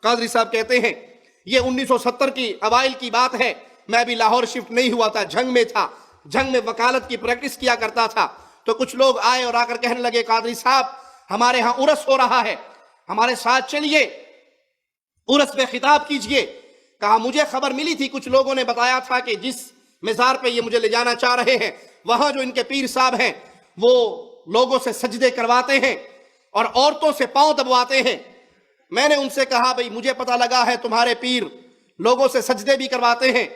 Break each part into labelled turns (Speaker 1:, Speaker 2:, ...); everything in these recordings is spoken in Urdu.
Speaker 1: قادری صاحب کہتے ہیں یہ 1970 کی اوائل کی بات ہے، میں بھی لاہور شفٹ نہیں ہوا تھا، جنگ میں تھا، جنگ میں وکالت کی پریکٹس کیا کرتا تھا، تو کچھ لوگ آئے اور آ کر کہنے لگے قادری صاحب ہمارے ہاں عرس ہو رہا ہے، ہمارے ساتھ چلیے، عرس میں خطاب کیجئے۔ کہا مجھے خبر ملی تھی، کچھ لوگوں نے بتایا تھا کہ جس مزار پہ یہ مجھے لے جانا چاہ رہے ہیں وہاں جو ان کے پیر صاحب ہیں وہ لوگوں سے سجدے کرواتے ہیں اور عورتوں سے پاؤں دبواتے ہیں۔ میں نے ان سے کہا بھئی مجھے پتہ لگا ہے تمہارے پیر لوگوں سے سجدے بھی کرواتے ہیں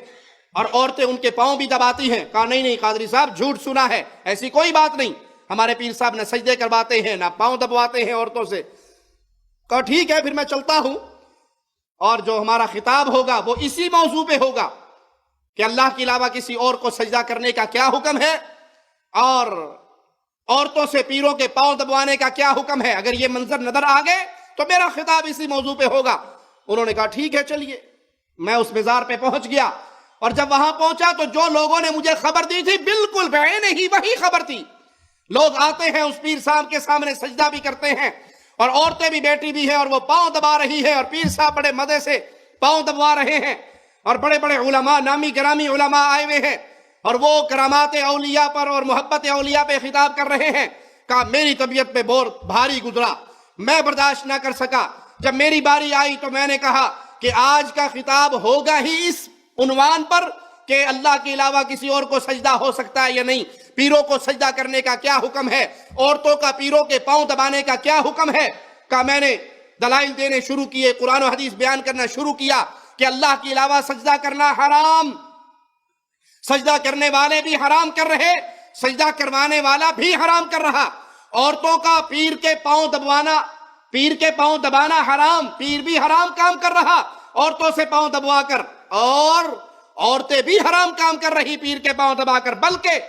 Speaker 1: اور عورتیں ان کے پاؤں بھی دباتی ہیں۔ کہا نہیں قادری صاحب جھوٹ سنا ہے، ایسی کوئی بات نہیں، ہمارے پیر صاحب نہ سجدے کرواتے ہیں نہ پاؤں دبواتے ہیں عورتوں سے۔ کہا ٹھیک ہے پھر میں چلتا ہوں، اور جو ہمارا خطاب ہوگا وہ اسی موضوع پہ ہوگا کہ اللہ کے علاوہ کسی اور کو سجدہ کرنے کا کیا حکم ہے اور عورتوں سے پیروں کے پاؤں دبوانے کا کیا حکم ہے۔ اگر یہ منظر نظر آ گئے تو میرا خطاب اسی موضوع پہ ہوگا۔ انہوں نے کہا ٹھیک ہے چلیے۔ میں اس مزار پہ پہنچ گیا اور جب وہاں پہنچا تو جو لوگوں نے مجھے خبر دی تھی بالکل بعینہ ہی وہی خبر تھی۔ لوگ آتے ہیں اس پیر صاحب کے سامنے سجدہ بھی کرتے ہیں اور عورتیں بھی بیٹھی بھی ہیں اور وہ پاؤں دبا رہی ہے اور پیر صاحب بڑے مزے سے پاؤں دبوا رہے ہیں اور بڑے بڑے علماء، نامی گرامی علماء آئے ہوئے ہیں اور وہ کرامات اولیاء پر اور محبت اولیاء پہ خطاب کر رہے ہیں۔ کہا میری طبیعت پہ بہت بھاری گزرا، میں برداشت نہ کر سکا۔ جب میری باری آئی تو میں نے کہا کہ آج کا خطاب ہوگا ہی اس عنوان پر کہ اللہ کے علاوہ کسی اور کو سجدہ ہو سکتا ہے یا نہیں، پیروں کو سجدہ کرنے کا کیا حکم ہے، عورتوں کا پیروں کے پاؤں دبانے کا کیا حکم ہے۔ کہا میں نے دلائل دینے شروع کیے، قرآن و حدیث بیان کرنا شروع کیا کہ اللہ کے علاوہ سجدہ کرنا حرام، سجدہ کرنے والے بھی حرام کر رہے، سجدہ کروانے والا بھی حرام کر رہا۔ عورتوں کا پیر کے پاؤں دبوانا، پیر کے پاؤں دبانا حرام، پیر بھی حرام کام کر رہا عورتوں سے پاؤں دبوا کر، اور عورتیں بھی حرام کام کر رہی پیر کے پاؤں دبا کر، بلکہ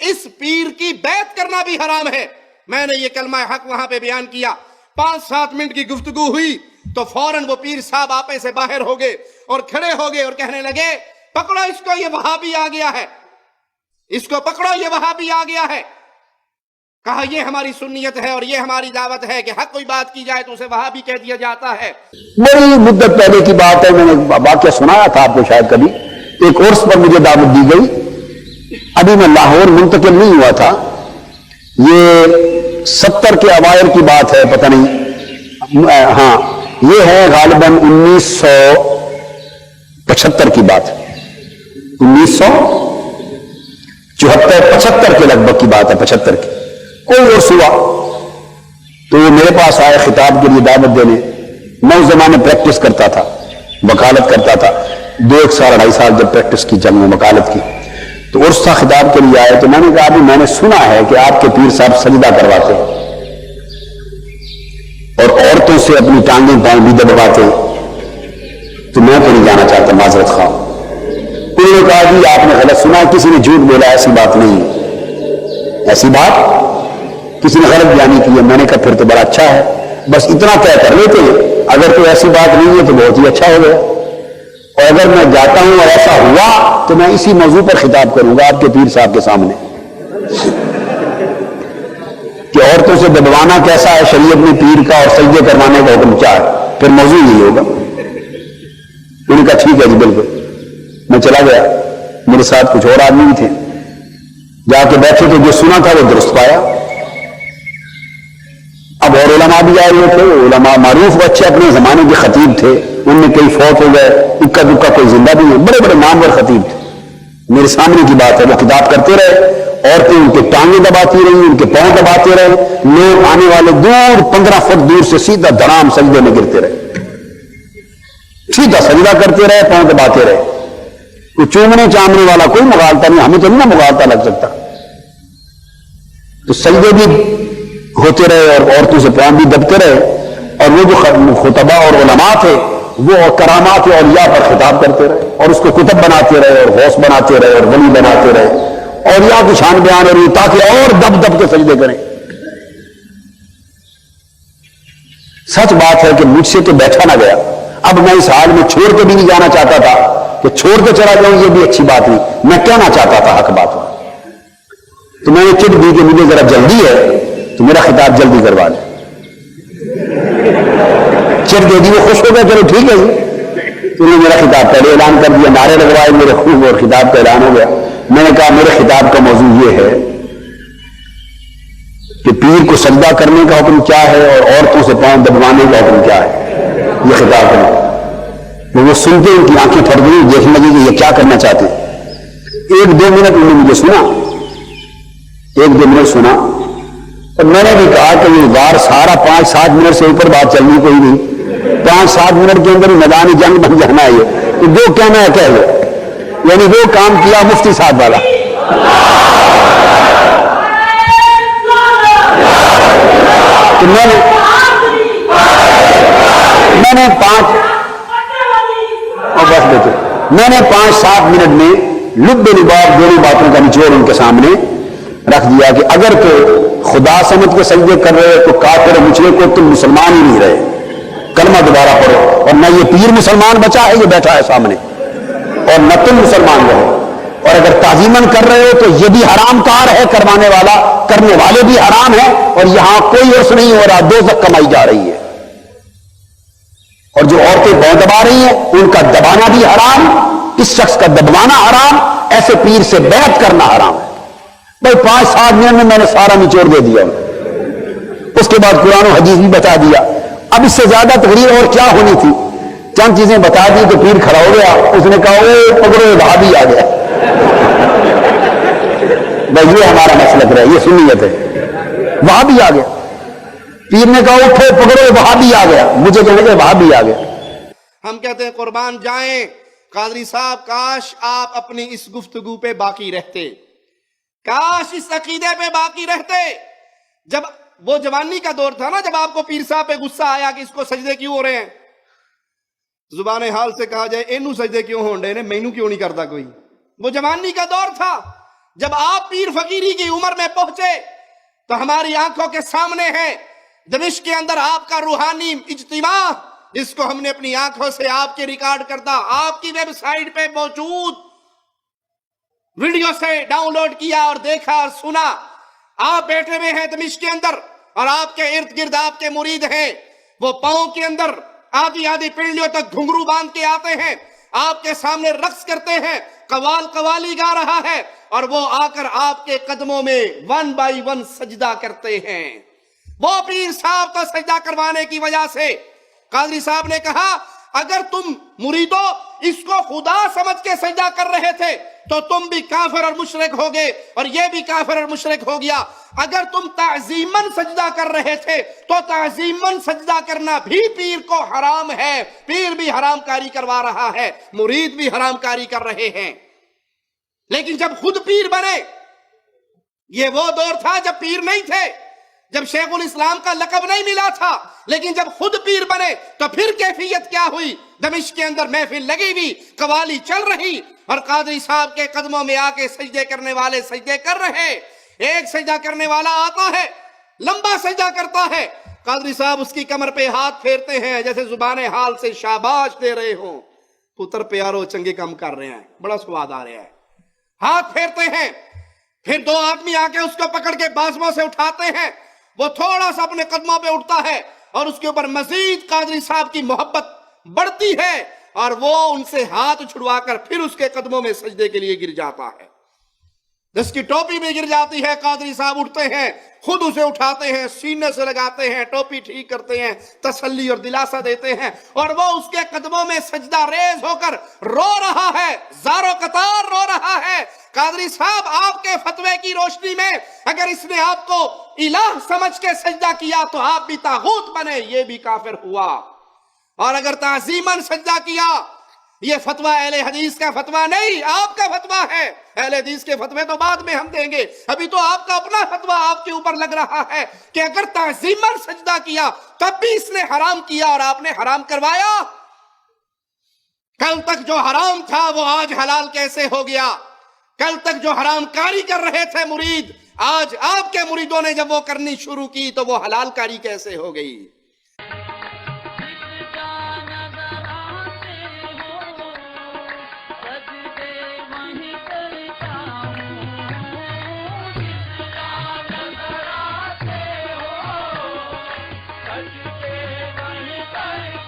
Speaker 1: اس پیر کی بیعت کرنا بھی حرام ہے۔ میں نے یہ کلمہ حق وہاں پہ بیان کیا، 5-7 منٹ کی گفتگو ہوئی تو فوراً وہ پیر صاحب آپے سے باہر ہو گئے اور کھڑے ہو گئے اور کہنے لگے پکڑو اس کو، یہ وہابی آ گیا ہے، اس کو پکڑو، یہ وہابی آ گیا ہے۔ کہا یہ ہماری سنیت ہے اور یہ ہماری دعوت ہے کہ حق کوئی بات کی جائے تو اسے وہابی کہہ دیا جاتا ہے۔
Speaker 2: بڑی مدت پہلے کی بات ہے، میں نے واقعہ سنایا تھا آپ کو شاید کبھی، ایک عرس پر مجھے دعوت دی گئی، ابھی میں لاہور منتقل نہیں ہوا تھا، یہ 70 کے اوائل کی بات ہے، پتہ نہیں، ہاں یہ ہے غالباً 1975 کی بات، 1974-75 کے لگ بھگ کی بات ہے، 75 کی کوئی عرس ہوا تو وہ میرے پاس آئے خطاب کے لیے دعوت دینے۔ میں اس زمانے پریکٹس کرتا تھا، وکالت کرتا تھا، 2-1 سال 2.5 سال جب پریکٹس کی جنگ میں وکالت کی، تو عرس تھا، خطاب کے لیے آئے تو میں نے کہا ابھی میں نے سنا ہے کہ آپ کے پیر صاحب سجدہ کرواتے اور عورتوں سے اپنی ٹانگیں پاؤں بھی دبواتے، تو میں تو نہیں جانا چاہتا، معذرت خواہ۔ انہوں نے کہا جی آپ نے غلط سنا، کسی نے جھوٹ بولا، ایسی بات نہیں ہے، ایسی بات کسی نے غلط بیانی کی ہے۔ میں نے کہا پھر تو بڑا اچھا ہے، بس اتنا طے کر لیتے ہیں، اگر کوئی ایسی بات نہیں ہے تو بہت ہی اچھا ہو گیا، اور اگر میں جاتا ہوں اور ایسا ہوا تو میں اسی موضوع پر خطاب کروں گا آپ کے پیر صاحب کے سامنے کہ عورتوں سے دبوانا کیسا ہے شریعت میں پیر کا اور سجدے کروانے کا حکم کیا ہے، پھر موضوع یہی ہوگا۔ انہوں نے کہا ٹھیک ہے جی بالکل۔ میں چلا گیا، میرے ساتھ کچھ اور آدمی بھی تھے، جا کے بیٹھے تو جو سنا تھا وہ درست پایا۔ اب اور علماء بھی آئے ہوئے تھے، علماء معروف بچے اپنے زمانے کے خطیب تھے، ان میں کئی فوت ہو گئے، اکا دکا کوئی زندہ بھی ہے، بڑے بڑے نامور خطیب تھے۔ میرے سامنے کی بات ہے، وہ خطاب کرتے رہے، عورتیں ان کے ٹانگیں دباتی رہی، ان کے پاؤں دباتے رہے، لوگ آنے والے دور 15 فٹ دور سے سیدھا دھڑام سجدے میں گرتے رہے، سیدھا سجدہ کرتے رہے، پاؤں دباتے رہے۔ کوئی چومنے چامنے والا کوئی مغالطہ نہیں، ہمیں تو نہیں مغالطہ لگ سکتا۔ تو سجدے بھی ہوتے رہے اور عورتوں سے پاؤں بھی دبتے رہے، اور وہ جو خطبہ اور علماء تھے وہ کرامات اولیاء پر خطاب کرتے رہے اور اس کو کتب بناتے رہے اور غوث بناتے رہے اور ولی بناتے رہے، اولیاء کی شان بیان اور تاکہ اور دب دب کے سجدے کریں۔ سچ بات ہے کہ مجھ سے تو بیٹھا نہ گیا، اب میں اس حال میں چھوڑ کے بھی نہیں جانا چاہتا تھا کہ چھوڑ کے چلا جاؤں، یہ بھی اچھی بات نہیں، میں کہنا چاہتا تھا حق بات۔ تو میں نے چٹ دی کہ مجھے ذرا جلدی ہے تو میرا خطاب جلدی کروا لیں۔ چر دے دی، وہ خوش ہو گیا، چلو ٹھیک ہے جی، تو نے میرا خطاب پہلے اعلان کر دیا، نعرے لگوائے میرے خوب، اور خطاب کا اعلان ہو گیا۔ میں نے کہا میرے خطاب کا موضوع یہ ہے کہ پیر کو سجدہ کرنے کا حکم کیا ہے اور عورتوں سے پاؤں دبوانے کا حکم کیا ہے، یہ خطاب کرنا۔ وہ سنتے ان کی آنکھیں پھٹ گئی، دیکھنے لگی کہ یہ کیا کرنا چاہتے ہیں۔ 1-2 منٹ انہوں نے مجھے سنا، 1-2 منٹ سنا، اور میں نے بھی کہا کہ یہ وار سارا 5-7 منٹ سے اوپر بات چلنی کوئی نہیں، 5-7 منٹ کے اندر میدان جنگ بن جانا ہے یہ، تو جو کہنا ہے کہہ لو، یعنی وہ کام کیا مفتی صاحب والا۔ تو میں نے 5-7 منٹ میں لب لباب دونوں باتوں کا نچوڑ ان کے سامنے رکھ دیا کہ اگر تو خدا سمجھ کے سجدے کر رہے تو کافر مشرک کو تم مسلمان ہی نہیں رہے، کلمہ دوبارہ پڑھو، اور نہ یہ پیر مسلمان بچا ہے، یہ بیٹھا ہے سامنے، اور نہ تم مسلمان رہو، اور اگر تعظیمن کر رہے ہو تو یہ بھی حرام کار ہے، کروانے والا کرنے والے بھی حرام ہے، اور یہاں کوئی عرص نہیں ہو رہا، دوزخ کمائی جا رہی ہے، اور جو عورتیں پاؤں دبا رہی ہیں ان کا دبانا بھی حرام، اس شخص کا دبوانا حرام، ایسے پیر سے بیعت کرنا حرام ہے۔ بھائی 5-7 منٹ میں نے سارا نچوڑ دے دیا، اس کے بعد قرآن و حدیث بھی بتا دیا۔ اب اس سے زیادہ تقریر اور کیا ہونی تھی، چند چیزیں بتا دی تو پیر کھڑا ہو گیا، اس نے کہا او پکڑو وہابی آ گیا۔ بھائی یہ ہمارا مسلک رہا، یہ سنیت ہے، وہابی آ گیا۔ پیر نے کہا اٹھو پکڑو وہابی آ گیا، مجھے کہنے کہ وہابی آ گیا۔
Speaker 1: ہم کہتے ہیں قربان جائیں قادری صاحب، کاش آپ اپنی اس گفتگو پہ باقی رہتے، کاش اس عقیدے پہ باقی رہتے۔ جب وہ جوانی کا دور تھا نا، جب آپ کو پیر صاحب پہ غصہ آیا کہ اس کو سجدے کیوں ہو رہے ہیں، زبان حال سے کہا جائے اینو سجدے کیوں ہون رہے ہیں، مینو کیوں نہیں کرتا کوئی، وہ جوانی کا دور تھا۔ جب آپ پیر فقیری کی عمر میں پہنچے تو ہماری آنکھوں کے سامنے ہے دمشق کے اندر آپ کا روحانی اجتماع، جس کو ہم نے اپنی آنکھوں سے آپ کے ریکارڈ کردہ آپ کی ویب سائٹ پہ موجود ویڈیو سے ڈاؤن لوڈ کیا اور دیکھا اور سنا۔ آپ بیٹھے ہوئے ہیں دمشق کے اندر اور آپ کے ارد گرد آپ کے مرید ہیں، وہ پاؤں کے اندر آدھی آدھی پنڈلیوں تک گھنگرو باندھ کے آتے ہیں، آپ کے سامنے رقص کرتے ہیں، قوالی گا رہا ہے، اور وہ آ کر آپ کے قدموں میں 1 بائی 1 سجدہ کرتے ہیں۔ وہ پیر صاحب کو سجدہ کروانے کی وجہ سے قادری صاحب نے کہا اگر تم مریدو اس کو خدا سمجھ کے سجدہ کر رہے تھے تو تم بھی کافر اور مشرک ہوگے، اور یہ بھی کافر اور مشرک ہو گیا۔ اگر تم تعظیماً سجدہ کر رہے تھے تو تعظیماً سجدہ کرنا بھی پیر کو حرام ہے، پیر بھی حرام کاری کروا رہا ہے، مرید بھی حرام کاری کر رہے ہیں۔ لیکن جب خود پیر بنے، یہ وہ دور تھا جب پیر نہیں تھے، جب شیخ الاسلام کا لقب نہیں ملا تھا، لیکن جب خود پیر بنے تو پھر کیفیت کیا ہوئی؟ دمشق کے اندر محفل لگی ہوئی، قوالی چل رہی، اور قادری صاحب کے قدموں میں آ کے سجدے کرنے والے سجدے کر رہے۔ ایک سجدہ کرنے والا آتا ہے، لمبا سجدہ کرتا ہے، قادری صاحب اس کی کمر پہ ہاتھ پھیرتے ہیں جیسے زبان حال سے شاباش دے رہے ہوں، پتر پیارو چنگے کام کر رہے ہیں، بڑا سواد آ رہا ہے، ہاتھ پھیرتے ہیں۔ پھر 2 آدمی آ کے اس کو پکڑ کے بازوؤں سے اٹھاتے ہیں، وہ تھوڑا سا اپنے قدموں پہ اٹھتا ہے اور اس کے اوپر مزید قادری صاحب کی محبت بڑھتی ہے، اور وہ ان سے ہاتھ چھڑوا کر پھر اس کے قدموں میں سجدے کے لیے گر جاتا ہے، جس کی ٹوپی میں گر جاتی ہے۔ قادری صاحب اٹھتے ہیں، خود اسے اٹھاتے ہیں، سینے سے لگاتے ہیں، ٹوپی ٹھیک کرتے ہیں، تسلی اور دلاسا دیتے ہیں، اور وہ اس کے قدموں میں سجدہ ریز ہو کر رو رہا ہے، زارو قطار رو رہا ہے۔ قادری صاحب آپ کے فتوے کی روشنی میں اگر اس نے آپ کو الہ سمجھ کے سجدہ کیا تو آپ بھی طاغوت بنے، یہ بھی کافر ہوا، اور اگر تعظیماً سجدہ کیا، یہ فتویٰ اہل حدیث کا فتویٰ نہیں، آپ کا فتویٰ ہے۔ اہل حدیث کے فتوے تو بعد میں ہم دیں گے، ابھی تو آپ کا اپنا فتویٰ آپ کے اوپر لگ رہا ہے کہ اگر تعظیماً سجدہ کیا تب بھی اس نے حرام کیا اور آپ نے حرام کروایا۔ کل تک جو حرام تھا وہ آج حلال کیسے ہو گیا؟ کل تک جو حرام کاری کر رہے تھے مرید، آج آپ کے مریدوں نے جب وہ کرنی شروع کی تو وہ حلال کاری کیسے ہو گئی؟
Speaker 3: سجدے وہیں کرتا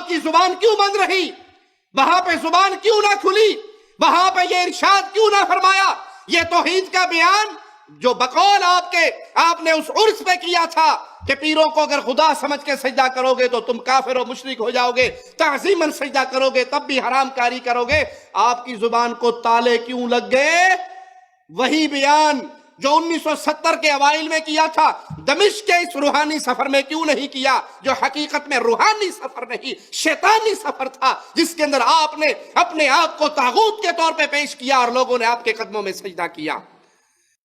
Speaker 1: کی زبان کیوں بند رہی؟ وہاں پہ زبان کیوں نہ کھلی؟ وہاں پہ یہ ارشاد کیوں نہ فرمایا؟ یہ توحید کا بیان جو بقول آپ نے اس عرس پہ کیا تھا کہ پیروں کو اگر خدا سمجھ کے سجدہ کرو گے تو تم کافر و مشرک ہو جاؤ گے، تعظیماً سجدہ کرو گے تب بھی حرام کاری کرو گے، آپ کی زبان کو تالے کیوں لگ گئے؟ وہی بیان جو 1970 کے اوائل میں کیا تھا دمشق کے اس روحانی سفر میں کیوں نہیں کیا، جو حقیقت میں روحانی سفر نہیں شیطانی سفر تھا، جس کے اندر آپ نے اپنے آپ کو طاغوت کے طور پہ پیش کیا اور لوگوں نے آپ کے قدموں میں سجدہ کیا۔